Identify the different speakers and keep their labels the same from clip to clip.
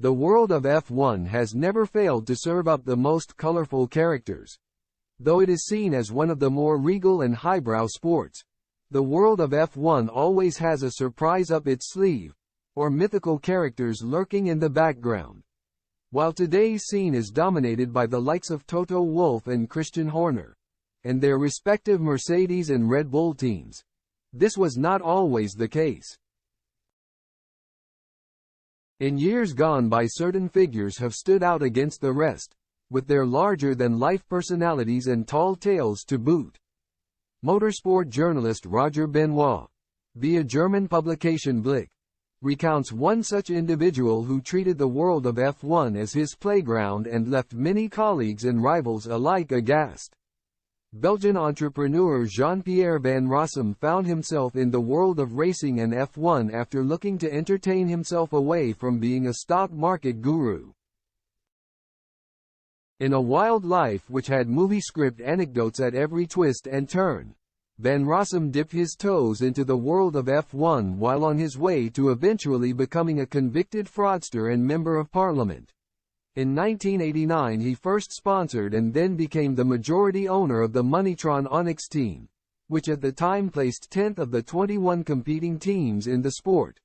Speaker 1: The world of F1 has never failed to serve up the most colorful characters. Though it is seen as one of the more regal and highbrow sports, the world of F1 always has a surprise up its sleeve, or mythical characters lurking in the background. While today's scene is dominated by the likes of Toto Wolff and Christian Horner, and their respective Mercedes and Red Bull teams, this was not always the case. In years gone by, certain figures have stood out against the rest, with their larger-than-life personalities and tall tales to boot. Motorsport journalist Roger Benoit, via German publication Blick, recounts one such individual who treated the world of F1 as his playground and left many colleagues and rivals alike aghast. Belgian entrepreneur Jean-Pierre Van Rossum found himself in the world of racing and F1 after looking to entertain himself away from being a stock market guru. In a wild life which had movie script anecdotes at every twist and turn, Van Rossum dipped his toes into the world of F1 while on his way to eventually becoming a convicted fraudster and member of parliament. In 1989 he first sponsored and then became the majority owner of the Moneytron Onyx team, which at the time placed 10th of the 21 competing teams in the sport.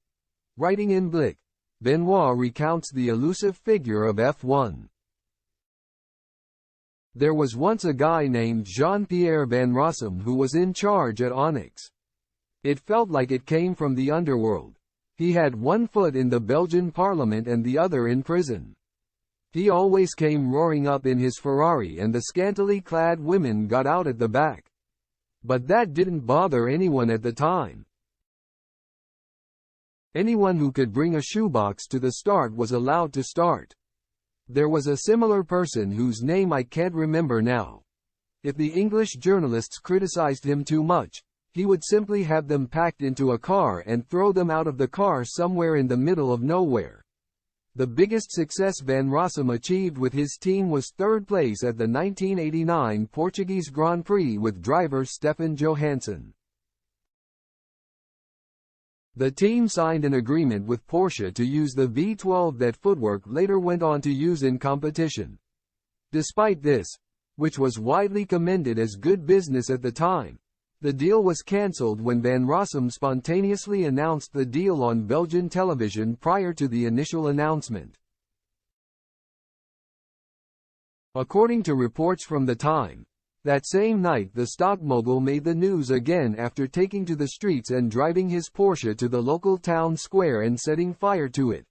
Speaker 1: Writing in Blick, Benoit recounts the elusive figure of F1. There was once a guy named Jean-Pierre Van Rossum who was in charge at Onyx. It felt like it came from the underworld. He had one foot in the Belgian parliament and the other in prison. He always came roaring up in his Ferrari and the scantily clad women got out at the back. But that didn't bother anyone at the time. Anyone who could bring a shoebox to the start was allowed to start. There was a similar person whose name I can't remember now. If the English journalists criticized him too much, he would simply have them packed into a car and throw them out of the car somewhere in the middle of nowhere. The biggest success Van Rossum achieved with his team was third place at the 1989 Portuguese Grand Prix with driver Stefan Johansson. The team signed an agreement with Porsche to use the V12 that Footwork later went on to use in competition. Despite this, which was widely commended as good business at the time, the deal was cancelled when Van Rossum spontaneously announced the deal on Belgian television prior to the initial announcement. According to reports from the time, that same night the stock mogul made the news again after taking to the streets and driving his Porsche to the local town square and setting fire to it.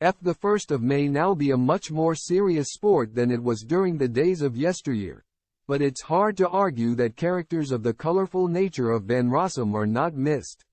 Speaker 1: The 1st of May now be a much more serious sport than it was during the days of yesteryear. But it's hard to argue that characters of the colorful nature of Van Rossum are not missed.